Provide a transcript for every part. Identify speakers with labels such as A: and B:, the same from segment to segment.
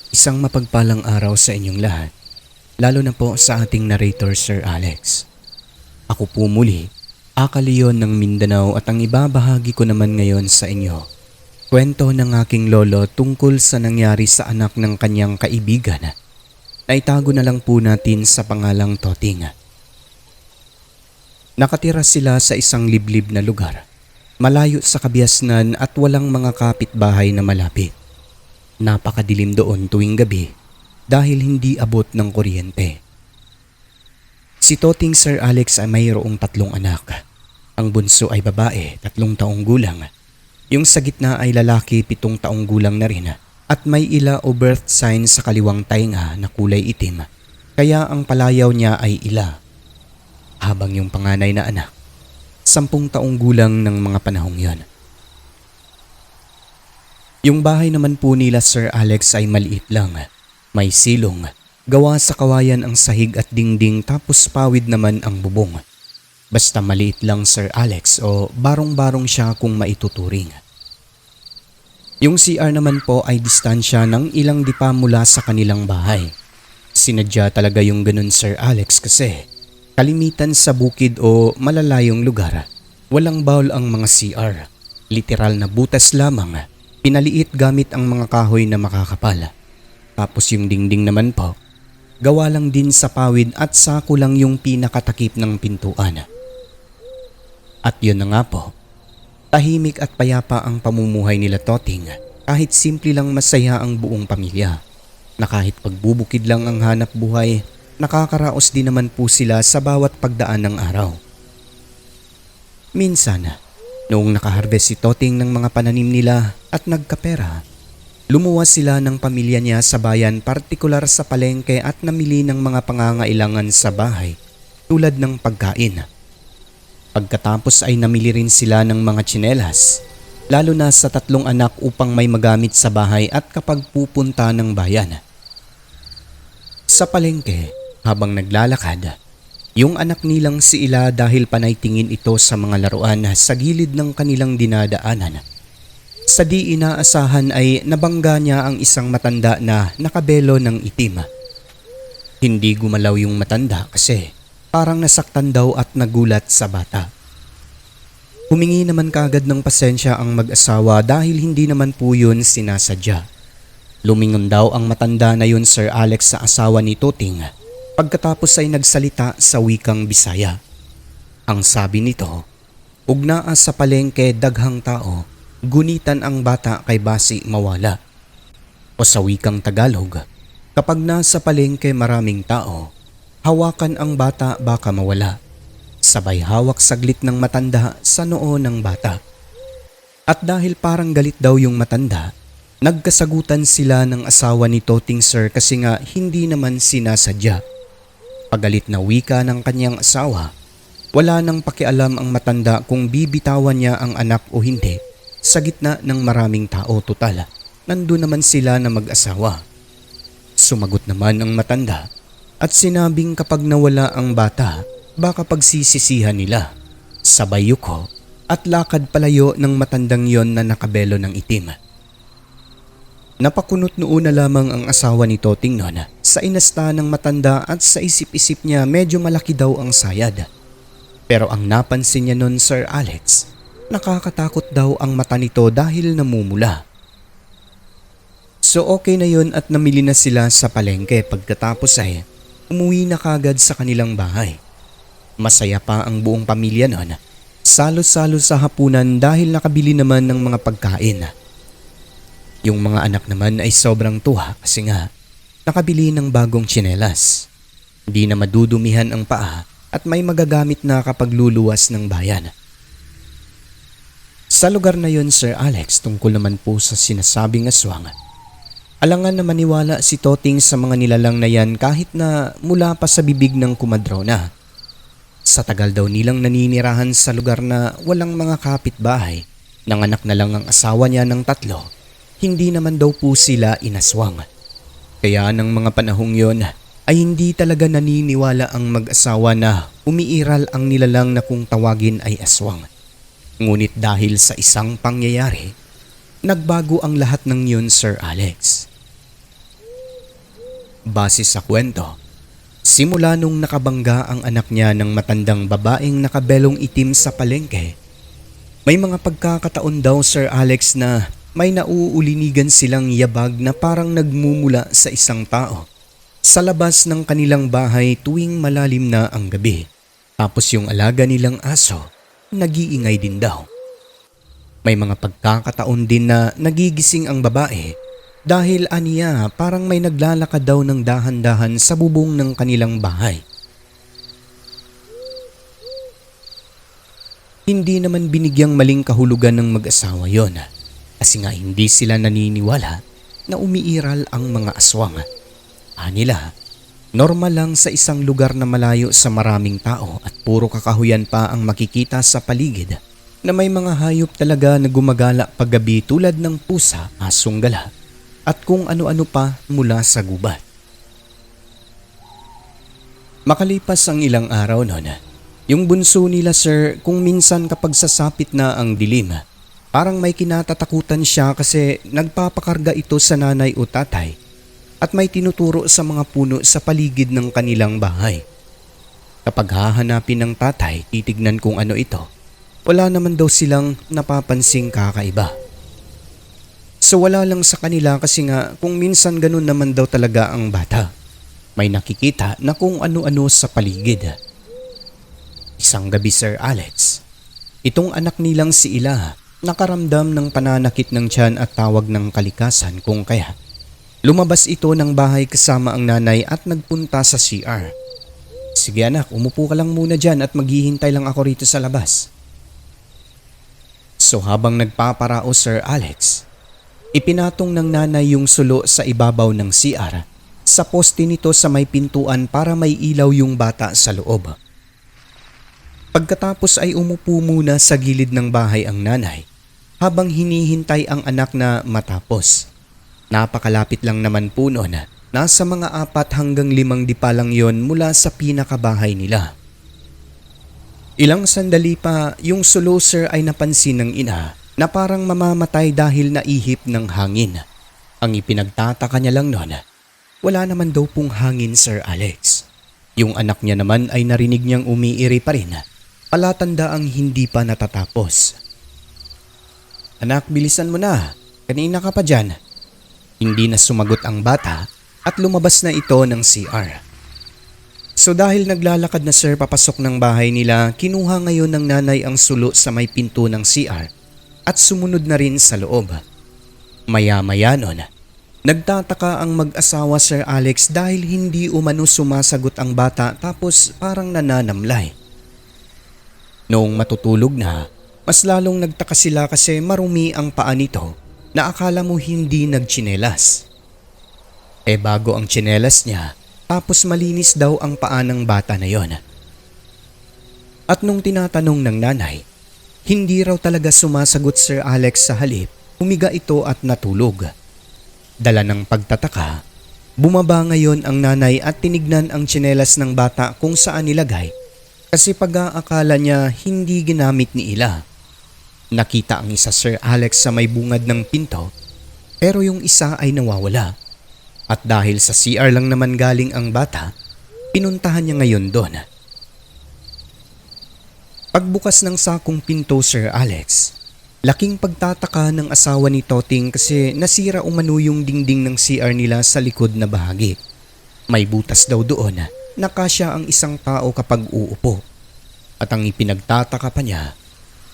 A: Isang mapagpalang araw sa inyong lahat, lalo na po sa ating narrator Sir Alex. Ako po muli, Aka Leon ng Mindanao at ang ibabahagi ko naman ngayon sa inyo. Kwento ng aking lolo tungkol sa nangyari sa anak ng kanyang kaibigan na itago na lang po natin sa pangalang Toting. Nakatira sila sa isang liblib na lugar, malayo sa kabiasnan at walang mga kapitbahay na malapit. Napakadilim doon tuwing gabi dahil hindi abot ng kuryente. Si Toting Sir Alex ay mayroong 3 anak. Ang bunso ay babae, 3 taong gulang. Yung sa gitna ay lalaki, 7 taong gulang na rin. At may ila o birth sign sa kaliwang tainga na kulay itim. Kaya ang palayaw niya ay ila. Habang yung panganay na anak, 10 taong gulang ng mga panahong yon. Yung bahay naman po nila Sir Alex ay maliit lang. May silong, gawa sa kawayan ang sahig at dingding tapos pawid naman ang bubong. Basta maliit lang Sir Alex o barong-barong siya kung maituturing. Yung CR naman po ay distansya ng ilang dipa mula sa kanilang bahay. Sinadya talaga yung ganun Sir Alex kasi kalimitan sa bukid o malalayong lugar, walang bowl ang mga CR. Literal na butas lamang. Pinaliit gamit ang mga kahoy na makakapal. Tapos yung dingding naman po, gawa lang din sa pawid at sako lang yung pinakatakip ng pintuan. At yun na nga po, tahimik at payapa ang pamumuhay nila Toting kahit simple lang masaya ang buong pamilya. Na kahit pagbubukid lang ang hanap buhay, nakakaraos din naman po sila sa bawat pagdaan ng araw. Minsan, noong nakaharvest si Toting ng mga pananim nila at nagkapera, lumuwas sila ng pamilya niya sa bayan, partikular sa palengke at namili ng mga pangangailangan sa bahay tulad ng pagkain. Pagkatapos ay namili rin sila ng mga tsinelas, lalo na sa 3 anak upang may magamit sa bahay at kapag pupunta ng bayan. Sa palengke, habang naglalakad, yung anak nilang si Ila dahil panay tingin ito sa mga laruan sa gilid ng kanilang dinadaanan. Sa di inaasahan ay nabangga niya ang isang matanda na nakabelo ng itim. Hindi gumalaw yung matanda kasi parang nasaktan daw at nagulat sa bata. Humingi naman kaagad ng pasensya ang mag-asawa dahil hindi naman po yun sinasadya. Lumingon daw ang matanda na yun Sir Alex sa asawa ni Toting. Pagkatapos ay nagsalita sa wikang Bisaya. Ang sabi nito, "Ugnaa sa palengke daghang tao, gunitan ang bata kay basi mawala." O sa wikang Tagalog, kapag nasa palengke maraming tao, hawakan ang bata baka mawala. Sabay hawak saglit ng matanda sa noo ng bata. At dahil parang galit daw yung matanda, nagkasagutan sila ng asawa ni Toting Sir kasi nga hindi naman sinasadya. Pagalit na wika ng kanyang asawa, wala nang pakialam ang matanda kung bibitawan niya ang anak o hindi. Sa gitna ng maraming tao total, nandun naman sila na mag-asawa. Sumagot naman ang matanda at sinabing kapag nawala ang bata, baka pagsisisihan nila. Sabay yuko at lakad palayo ng matandang yon na nakabelo ng itim. Napakunot noon na lamang ang asawa ni Toting noon sa inasta ng matanda at sa isip-isip niya medyo malaki daw ang sayad. Pero ang napansin niya noon Sir Alex, nakakatakot daw ang mata nito dahil namumula. So okay na yun at namili na sila sa palengke, pagkatapos ay umuwi na kagad sa kanilang bahay. Masaya pa ang buong pamilya noon, salo-salo sa hapunan dahil nakabili naman ng mga pagkain. Yung mga anak naman ay sobrang tuwa kasi nga nakabili ng bagong tsinelas. Hindi na madudumihan ang paa at may magagamit na kapag luluwas ng bayan. Sa lugar na yon Sir Alex, tungkol naman po sa sinasabing aswang. Alangan na maniwala si Toting sa mga nilalang na yan kahit na mula pa sa bibig ng kumadraw na. Sa tagal daw nilang naninirahan sa lugar na walang mga kapitbahay, nanganak na lang ang asawa niya ng 3. Hindi naman daw po sila inaswang. Kaya ng mga panahong yon ay hindi talaga naniniwala ang mag-asawa na umiiral ang nilalang na kung tawagin ay aswang. Ngunit dahil sa isang pangyayari, nagbago ang lahat ng yun Sir Alex. Base sa kwento, simula nung nakabangga ang anak niya ng matandang babaeng nakabelong itim sa palengke, may mga pagkakataon daw Sir Alex na may nauulinigan silang yabag na parang nagmumula sa isang tao sa labas ng kanilang bahay tuwing malalim na ang gabi. Tapos yung alaga nilang aso, nag-iingay din daw. May mga pagkakataon din na nagigising ang babae dahil aniya parang may naglalakad daw ng dahan-dahan sa bubong ng kanilang bahay. Hindi naman binigyang maling kahulugan ng mag-asawa yon kasi nga hindi sila naniniwala na umiiral ang mga aswang. Anila, normal lang sa isang lugar na malayo sa maraming tao at puro kakahuyan pa ang makikita sa paligid na may mga hayop talaga na gumagala paggabi tulad ng pusa, asong gala at kung ano-ano pa mula sa gubat. Makalipas ang ilang araw noon, yung bunso nila Sir kung minsan kapag sasapit na ang dilim, parang may kinatatakutan siya kasi nagpapakarga ito sa nanay o tatay at may tinuturo sa mga puno sa paligid ng kanilang bahay. Kapag hahanapin ng tatay, titignan kung ano ito, wala naman daw silang napapansing kakaiba. So wala lang sa kanila kasi nga kung minsan ganun naman daw talaga ang bata. May nakikita na kung ano-ano sa paligid. Isang gabi Sir Alex, itong anak nilang si Ila nakaramdam ng pananakit ng tiyan at tawag ng kalikasan kung kaya lumabas ito ng bahay kasama ang nanay at nagpunta sa CR. Sige anak, umupo ka lang muna dyan at maghihintay lang ako rito sa labas. So habang nagpaparao Sir Alex, ipinatong ng nanay yung sulo sa ibabaw ng CR sa poste nito sa may pintuan para may ilaw yung bata sa loob. Pagkatapos ay umupo muna sa gilid ng bahay ang nanay habang hinihintay ang anak na matapos. Napakalapit lang naman po noon, nasa mga 4 hanggang 5 dipa lang yon mula sa pinakabahay nila. Ilang sandali pa yung sulo Sir ay napansin ng ina na parang mamamatay dahil naihip ng hangin. Ang ipinagtataka niya lang noon, wala naman daw pong hangin Sir Alex. Yung anak niya naman ay narinig niyang umiiri pa rin, palatanda ang hindi pa natatapos. Anak, bilisan mo na, kanina ka pa dyan. Hindi na sumagot ang bata at lumabas na ito ng CR. So dahil naglalakad na Sir papasok ng bahay nila, kinuha ngayon ng nanay ang sulo sa may pinto ng CR at sumunod na rin sa loob. Maya-maya nun, nagtataka ang mag-asawa Sir Alex dahil hindi umano sumasagot ang bata tapos parang nananamlay. Noong matutulog na, mas lalong nagtaka sila kasi marumi ang paa nito na akala mo hindi nagtsinelas. Bago ang tsinelas niya, tapos malinis daw ang paa ng bata na yon. At nung tinatanong ng nanay, hindi raw talaga sumasagot Sir Alex sa halip, humiga ito at natulog. Dala ng pagtataka, bumaba ngayon ang nanay at tinignan ang tsinelas ng bata kung saan nilagay kasi pag-aakala niya hindi ginamit ni Ila. Nakita ang isa Sir Alex sa may bungad ng pinto pero yung isa ay nawawala. At dahil sa CR lang naman galing ang bata, pinuntahan niya ngayon doon. Pagbukas ng sakong pinto Sir Alex, laking pagtataka ng asawa ni Toting kasi nasira umano yung dingding ng CR nila sa likod na bahagi. May butas daw doon na kasya ang isang tao kapag uupo. At ang ipinagtataka pa niya,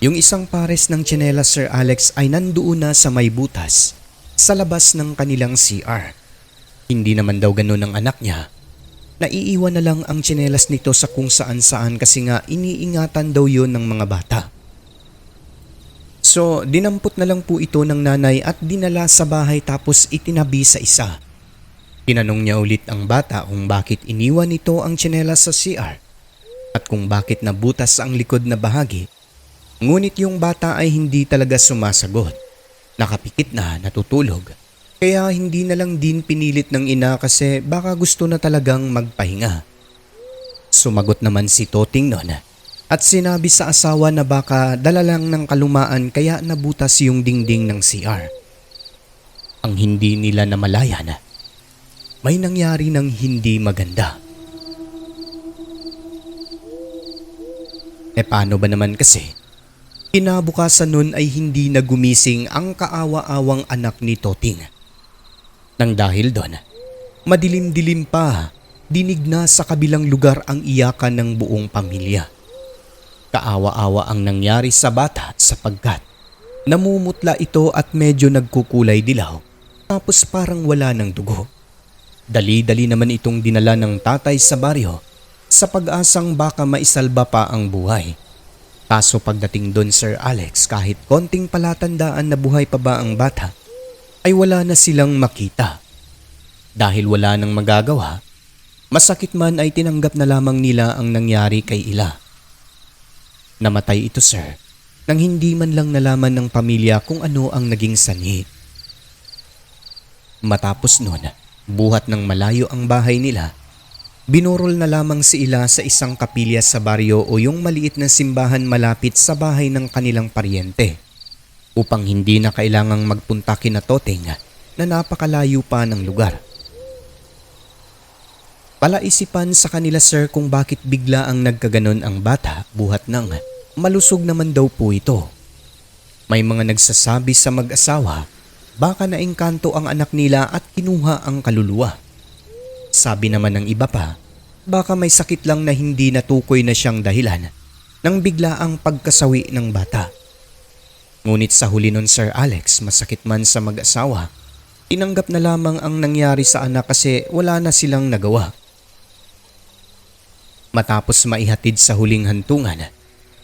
A: yung isang pares ng tsinelas Sir Alex ay nandoon na sa may butas sa labas ng kanilang CR. Hindi naman daw ganun ang anak niya. Naiiwan na lang ang tsinelas nito sa kung saan-saan kasi nga iniingatan daw yon ng mga bata. So dinampot na lang po ito ng nanay at dinala sa bahay tapos itinabi sa isa. Tinanong niya ulit ang bata kung bakit iniwan nito ang tsinelas sa CR at kung bakit nabutas ang likod na bahagi. Ngunit yung bata ay hindi talaga sumasagot. Nakapikit na, natutulog. Kaya hindi na lang din pinilit ng ina kasi baka gusto na talagang magpahinga. Sumagot naman si Toting noon at sinabi sa asawa na baka dala lang ng kalumaan kaya nabutas yung dingding ng CR. Ang hindi nila namalayan, may nangyari ng hindi maganda. Paano ba naman kasi? Kinabukasan nun ay hindi na gumising ang kaawa-awang anak ni Toting. Nang dahil doon, madilim-dilim pa, dinig na sa kabilang lugar ang iyakan ng buong pamilya. Kaawa-awa ang nangyari sa bata sapagkat namumutla ito at medyo nagkukulay dilaw tapos parang wala ng dugo. Dali-dali naman itong dinala ng tatay sa baryo sa pag-asang baka maisalba pa ang buhay. Kaso pagdating doon Sir Alex, kahit konting palatandaan na buhay pa ba ang bata, ay wala na silang makita. Dahil wala nang magagawa, masakit man ay tinanggap na lamang nila ang nangyari kay Ila. Namatay ito sir, nang hindi man lang nalaman ng pamilya kung ano ang naging sanhi. Matapos noon, buhat ng malayo ang bahay nila, binurol na lamang si Ila sa isang kapilya sa baryo o yung maliit na simbahan malapit sa bahay ng kanilang paryente upang hindi na kailangang magpunta kina Toting na napakalayo pa ng lugar. Palaisipan sa kanila sir kung bakit bigla ang nagkaganon ang bata buhat ng malusog naman daw po ito. May mga nagsasabi sa mag-asawa baka naengkanto ang anak nila at kinuha ang kaluluwa. Sabi naman ng iba pa, baka may sakit lang na hindi natukoy na siyang dahilan nang bigla ang pagkasawi ng bata. Ngunit sa huli nun Sir Alex, masakit man sa mag-asawa, tinanggap na lamang ang nangyari sa anak kasi wala na silang nagawa. Matapos maihatid sa huling hantungan,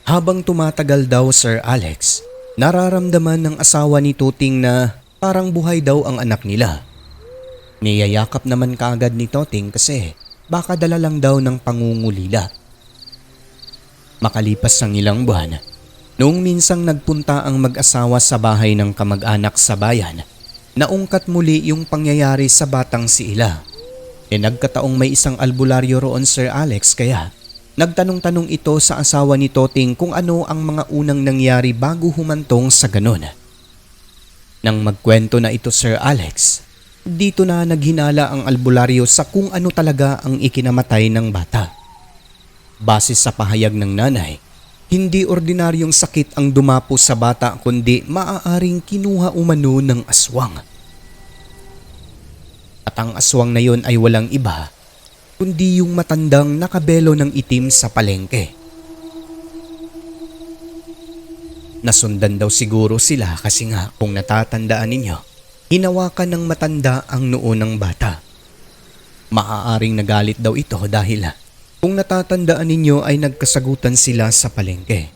A: habang tumatagal daw Sir Alex, nararamdaman ng asawa ni Tuting na parang buhay daw ang anak nila. Niyayakap naman kaagad ni Toting kasi baka dala lang daw ng pangungulila. Makalipas ang ilang buwan, noong minsang nagpunta ang mag-asawa sa bahay ng kamag-anak sa bayan, naungkat muli yung pangyayari sa batang si Ila. Nagkataong may isang albularyo roon Sir Alex kaya nagtanong-tanong ito sa asawa ni Toting kung ano ang mga unang nangyari bago humantong sa ganon. Nang magkwento na ito Sir Alex, dito na naghinala ang albularyo sa kung ano talaga ang ikinamatay ng bata. Base sa pahayag ng nanay, hindi ordinaryong sakit ang dumapo sa bata kundi maaaring kinuha umano ng aswang. At ang aswang na yon ay walang iba kundi yung matandang nakabelo ng itim sa palengke. Nasundan daw siguro sila kasi nga kung natatandaan ninyo, hinawakan ng matanda ang noo ng bata. Maaaring nagalit daw ito dahil kung natatandaan ninyo ay nagkasagutan sila sa palengke.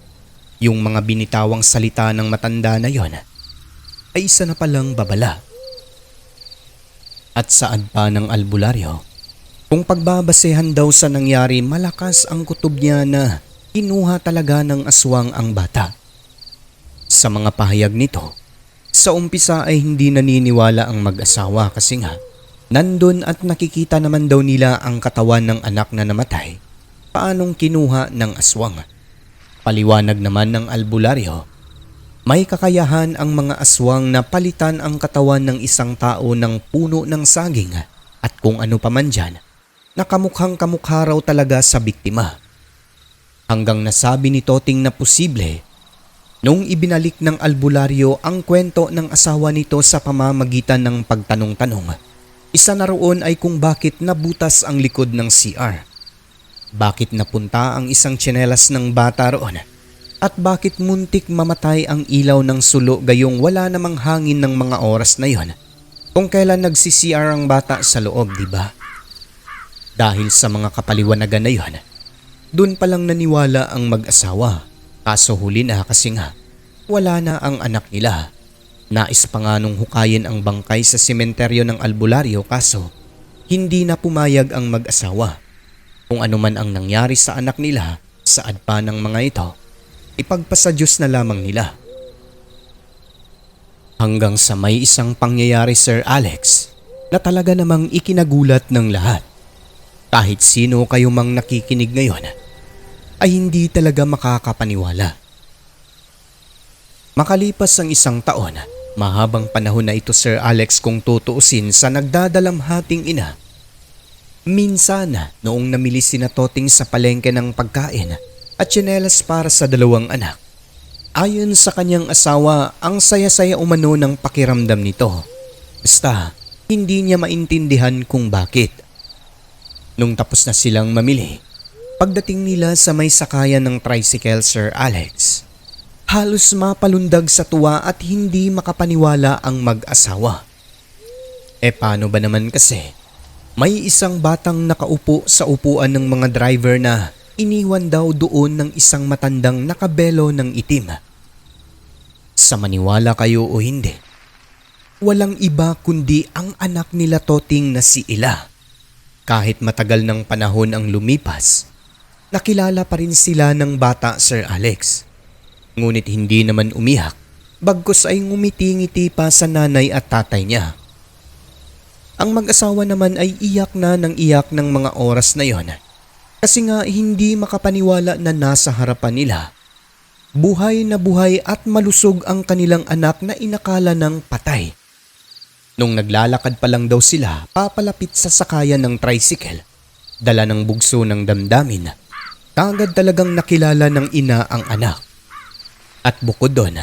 A: Yung mga binitawang salita ng matanda na yon ay isa na palang babala. At saan pa ng albularyo, kung pagbabasehan daw sa nangyari malakas ang kutob niya na kinuha talaga ng aswang ang bata. Sa mga pahayag nito, sa umpisa ay hindi naniniwala ang mag-asawa kasi nga nandun at nakikita naman daw nila ang katawan ng anak na namatay. Paanong kinuha ng aswang? Paliwanag naman ng albularyo, may kakayahan ang mga aswang na palitan ang katawan ng isang tao ng puno ng saging at kung ano pa man dyan, nakamukhang kamukha raw talaga sa biktima. Hanggang nasabi ni Toting na posible nung ibinalik ng albularyo ang kwento ng asawa nito sa pamamagitan ng pagtanong-tanong. Isa na roon ay kung bakit nabutas ang likod ng CR. Bakit napunta ang isang tsinelas ng bata roon? At bakit muntik mamatay ang ilaw ng sulo gayong wala namang hangin ng mga oras na yon? Kung kailan nagsi-CR ang bata sa loob, di ba? Dahil sa mga kapaliwanagan na yon, dun palang naniwala ang mag-asawa. Kaso huli na kasi nga, wala na ang anak nila. Nais pa nga nung hukayin ang bangkay sa sementeryo ng albularyo kaso hindi na pumayag ang mag-asawa. Kung ano man ang nangyari sa anak nila, saad pa ng mga ito, ipagpasa Diyos na lamang nila. Hanggang sa may isang pangyayari Sir Alex na talaga namang ikinagulat ng lahat. Kahit sino kayo mang nakikinig ngayon, ay hindi talaga makakapaniwala. Makalipas ang isang taon, mahabang panahon na ito Sir Alex kung tutuusin sa nagdadalamhating ina Minsan, noong namili sina Toting sa palengke ng pagkain at tsinelas para sa dalawang anak, ayon sa kanyang asawa, ang saya-saya umano ng pakiramdam nito. Basta, hindi niya maintindihan kung bakit. Nung tapos na silang mamili, pagdating nila sa may sakayan ng tricycle, Sir Alex, halos mapalundag sa tuwa at hindi makapaniwala ang mag-asawa. Paano ba naman kasi? May isang batang nakaupo sa upuan ng mga driver na iniwan daw doon ng isang matandang nakabelo ng itim. Sa maniwala kayo o hindi, walang iba kundi ang anak nila Toting na si Ila. Kahit matagal ng panahon ang lumipas, nakilala pa rin sila ng bata, Sir Alex. Ngunit hindi naman umiyak, bagkus ay ngumiti-ngiti pa sa nanay at tatay niya. Ang mag-asawa naman ay iyak na ng iyak ng mga oras na yon. Kasi nga hindi makapaniwala na nasa harapan nila. Buhay na buhay at malusog ang kanilang anak na inakala ng patay. Nung naglalakad pa lang daw sila papalapit sa sakayan ng tricycle, dala ng bugso ng damdamin, kagad talagang nakilala ng ina ang anak. At bukod doon,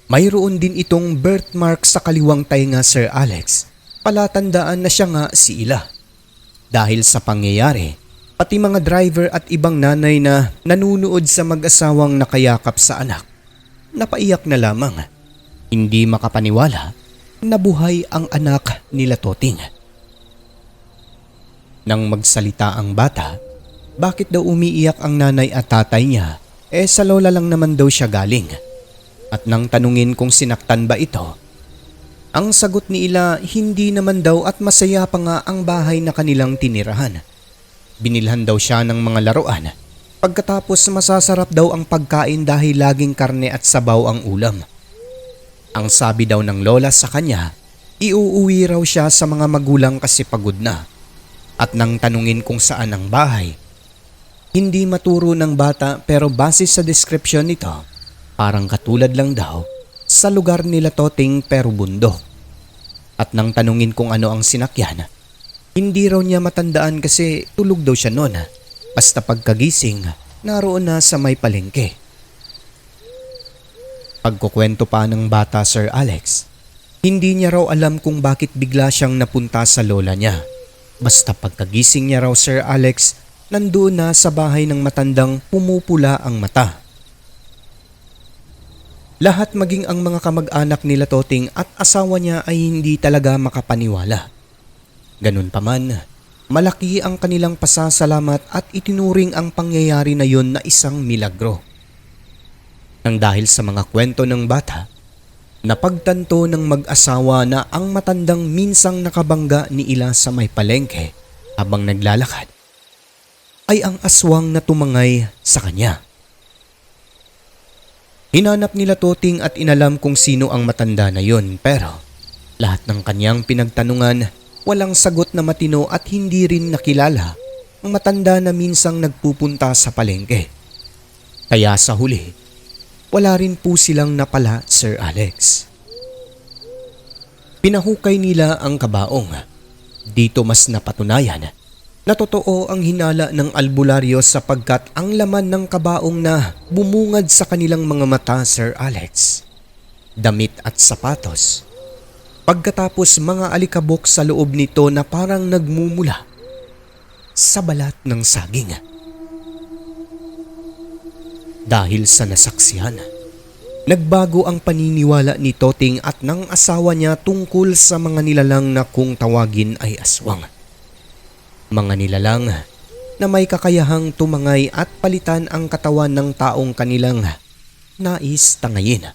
A: mayroon din itong birthmark sa kaliwang tainga, Sir Alex. Palatandaan na siya nga si Ila. Dahil sa pangyayari, pati mga driver at ibang nanay na nanunood sa mag-asawang nakayakap sa anak, napaiyak na lamang. Hindi makapaniwala na buhay ang anak nila Toting. Nang magsalita ang bata, bakit daw umiiyak ang nanay at tatay niya, sa lola lang naman daw siya galing. At nang tanungin kung sinaktan ba ito, ang sagot ni Ila, hindi naman daw at masaya pa nga ang bahay na kanilang tinirahan. Binilhan daw siya ng mga laruan. Pagkatapos masasarap daw ang pagkain dahil laging karne at sabaw ang ulam. Ang sabi daw ng lola sa kanya, iuuwi raw siya sa mga magulang kasi pagod na. At nang tanungin kung saan ang bahay, hindi maturo ng bata pero base sa description nito, parang katulad lang daw sa lugar nila Toting pero bundok. At nang tanungin kung ano ang sinakyan, hindi raw niya matandaan kasi tulog daw siya noon. Basta pagkagising, naroon na sa may palengke. Pagkukwento pa ng bata, Sir Alex, hindi niya raw alam kung bakit bigla siyang napunta sa lola niya. Basta pagkagising niya raw, Sir Alex, nandoon na sa bahay ng matandang pumupula ang mata. Lahat maging ang mga kamag-anak nila Toting at asawa niya ay hindi talaga makapaniwala. Ganun pa man, malaki ang kanilang pasasalamat at itinuring ang pangyayari na yon na isang milagro. Nang dahil sa mga kwento ng bata, napagtanto ng mag-asawa na ang matandang minsang nakabangga ni Ila sa may palengke habang naglalakad ay ang aswang na tumangay sa kanya. Hinanap nila Toting at inalam kung sino ang matanda na yon, pero lahat ng kanyang pinagtanungan, walang sagot na matino at hindi rin nakilala ang matanda na minsang nagpupunta sa palengke. Kaya sa huli, wala rin po silang napala, Sir Alex. Pinahukay nila ang kabaong. Dito mas napatunayan na totoo ang hinala ng albularyo sapagkat ang laman ng kabaong na bumungad sa kanilang mga mata, Sir Alex, damit at sapatos. Pagkatapos mga alikabok sa loob nito na parang nagmumula sa balat ng saging. Dahil sa nasaksihan, nagbago ang paniniwala ni Toting at ng asawa niya tungkol sa mga nilalang na kung tawagin ay aswang. Mga nilalang na may kakayahang tumangay at palitan ang katawan ng taong kanilang nais tangayin.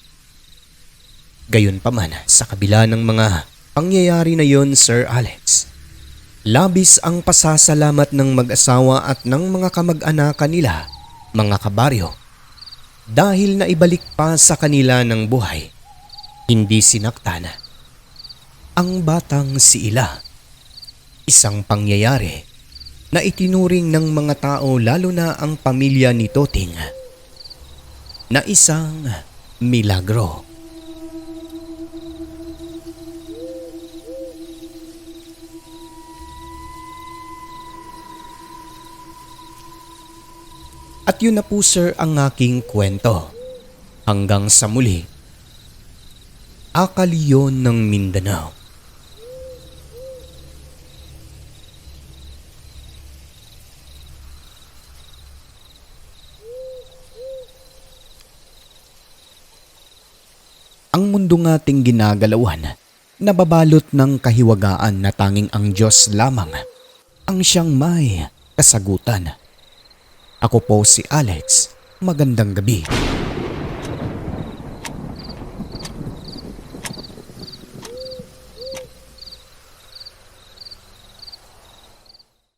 A: Gayunpaman, sa kabila ng mga pangyayari na yon, Sir Alex, labis ang pasasalamat ng mag-asawa at ng mga kamag-anakan nila, mga kabaryo, dahil naibalik pa sa kanila ng buhay, hindi sinaktan, ang batang si Ila. Isang pangyayari na itinuring ng mga tao lalo na ang pamilya ni Toting na isang milagro. At yun na po sir ang aking kwento. Hanggang sa muli. Akaliyon ng Mindanao. Ang mundo ating ginagalawan, nababalot ng kahiwagaan na tanging ang Diyos lamang ang siyang may kasagutan. Ako po si Alex. Magandang gabi.